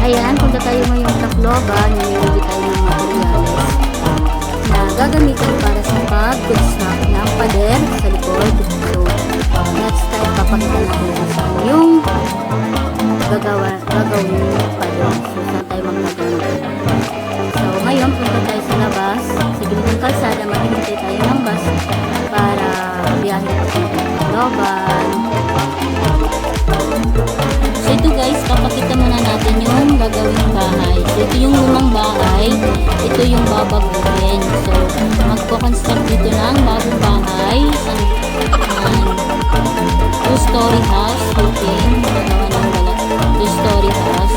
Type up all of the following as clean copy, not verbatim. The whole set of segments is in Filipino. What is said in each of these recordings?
Ayan, punta tayo ngayong Tacloban. Namimili tayo ng materials na gagamitin para sa pag-construct ng pader sa likod. So, next time, papakita natin kung saan yung gagawin yung pader. So, saan tayo magtagamit. So, ngayon, punta tayo sa labas. Sa gilid ng kalsada, maghihintay tayo ng bus para biyahe pa sa Tacloban. So ito guys, papakita muna natin yung gagawing bahay. So ito yung lumang bahay, ito yung babaguhin. So magpo-construct dito ng bagong bahay. Two-story house, hoping magawa ng two-story house.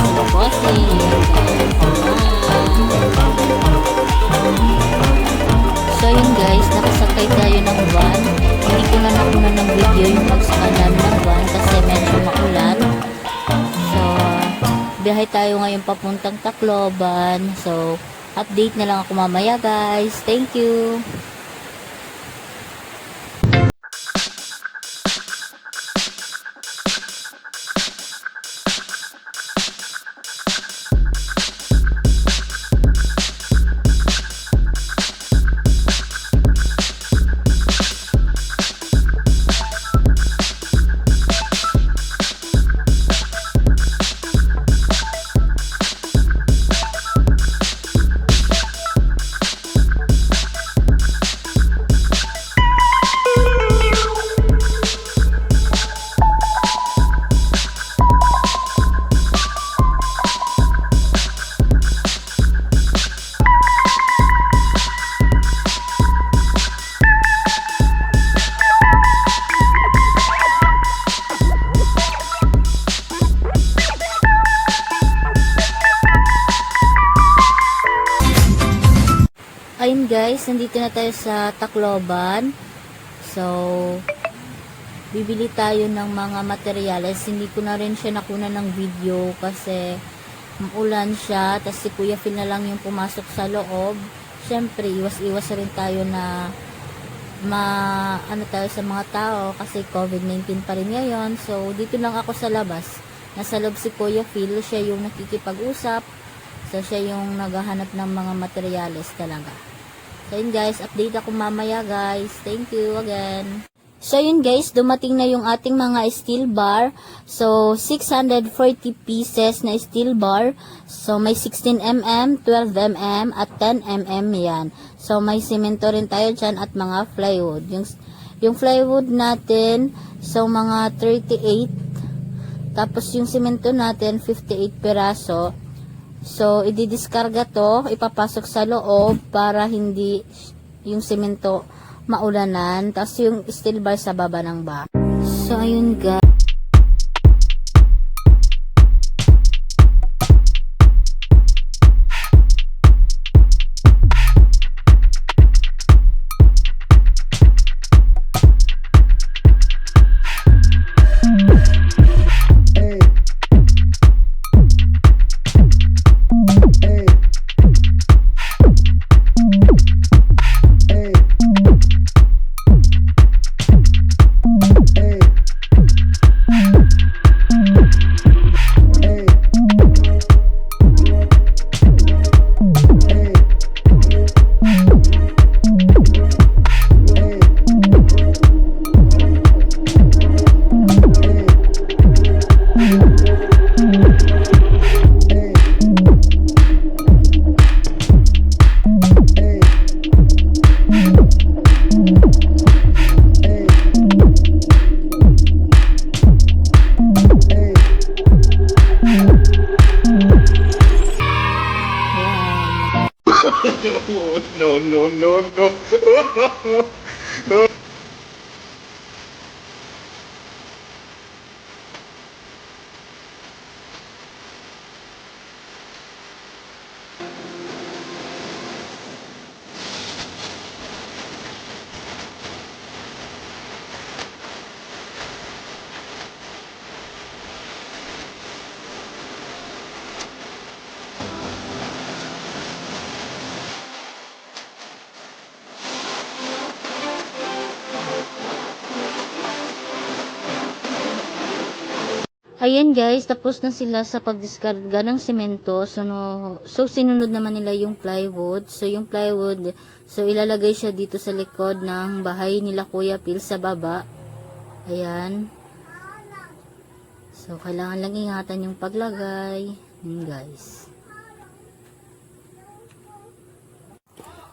So yun guys, nakasakay tayo ng van. Hindi ko na nakuna ng video yung pagsakay namin ng van kasi medyo maulan. Biyahe tayo ngayon papuntang Tacloban. So, update na lang ako mamaya guys. Thank you. Ayun guys, nandito na tayo sa Tacloban. So, bibili tayo ng mga materyales. Hindi ko na rin siya nakuna ng video kasi ulan siya. Tapos si Kuya Phil na lang yung pumasok sa loob. Siyempre, iwas-iwas rin tayo na ano tayo sa mga tao kasi COVID-19 pa rin ngayon. So, dito lang ako sa labas. Nasa loob si Kuya Phil. Siya yung nakikipag-usap. So, siya yung naghahanap ng mga materyales talaga. So yun guys, update ako mamaya guys. Thank you again. So yun guys, dumating na yung ating mga steel bar. So 640 pieces na steel bar. So may 16mm, 12mm at 10mm yan. So may semento rin tayo dyan at mga plywood. Yung plywood natin, so mga 38. Tapos yung semento natin, 58 peraso. So, ididiskarga to, ipapasok sa loob para hindi yung semento maulanan. Tapos yung steel bar sa baba ng bar. So, ayun guys. No, no, no, no. Ayan guys, tapos na sila sa pagdiskarga ng semento. So sinunod naman nila yung plywood. So yung plywood, so ilalagay siya dito sa likod ng bahay nila Kuya Phil sa baba. Ayan. So kailangan lang ingatan yung paglagay. Ayan guys.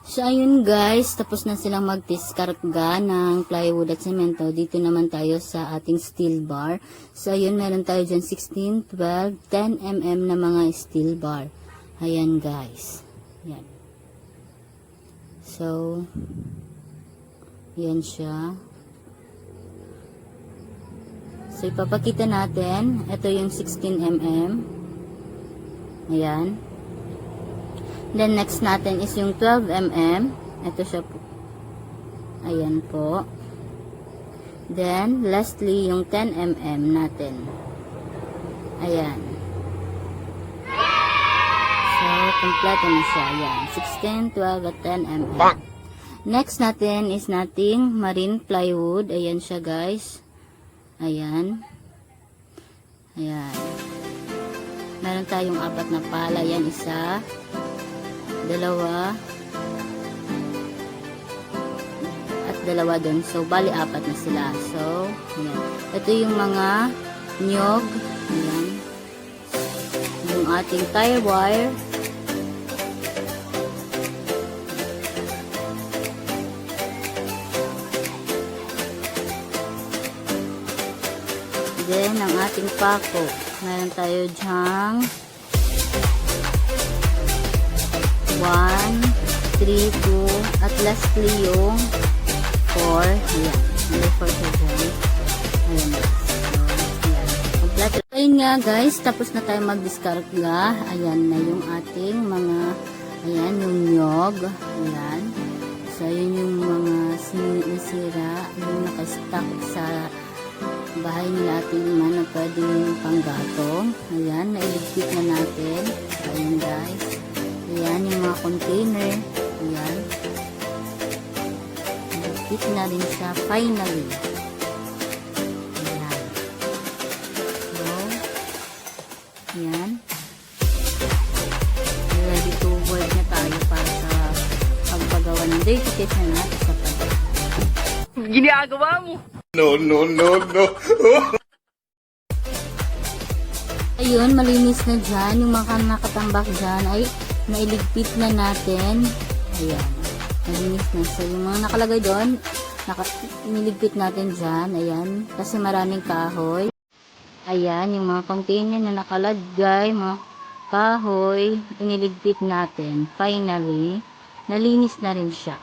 So, ayun guys, tapos na silang mag-diskarga ng plywood at semento. Dito naman tayo sa ating steel bar. So, ayun, meron tayo dyan 16, 12, 10 mm na mga steel bar. Ayan guys. Ayan. So, ayan siya. So, ipapakita natin. Ito yung 16 mm. Ayan. Then, next natin is yung 12 mm. Ito siya po. Ayan po. Then, lastly, yung 10 mm natin. Ayan. So, kompleto na siya. Ayan. 16, 12, at 10 mm. Next natin is nating marine plywood. Ayan siya, guys. Ayan. Ayan. Meron tayong 4 na pala. Ayan, isa. 2 at 2 doon. So, bali 4 na sila. So, ayan. Ito yung mga nyog. Ayan. Yung ating tire wire. Then, ang ating pako. Meron tayo dyang 1, 3, 2, at lastly yung 4. Ayan. May 4 siya dyan. Ayan. So, ayan. Kompleto. Ayun nga guys, tapos na tayo mag-diskarga. Ayan na yung ating mga, ayan, yung nyog. Ayan. So, ayan yung mga nasira, yung nakastock sa bahay nila ating na pwedeng panggatong. Ayan, nailigpit na natin. Ayan guys. Ayan, yung mga container. Ayan. Nagpit na rin siya finally. Ayan. So, ayan. Ready to work na tayo para sa pagpagawa ng dirty kitchen natin sa pag. Ginagawa mo! No, no, no, no. Ayun, malinis na dyan. Yung mga nakatambak dyan ay nailigpit na natin. Ayan. Malinis na. So, yung mga nakalagay doon, niligpit natin dyan. Ayan. Kasi maraming kahoy. Ayan, yung mga container na nakalagay, mga kahoy, iniligpit natin. Finally, nalinis na rin siya.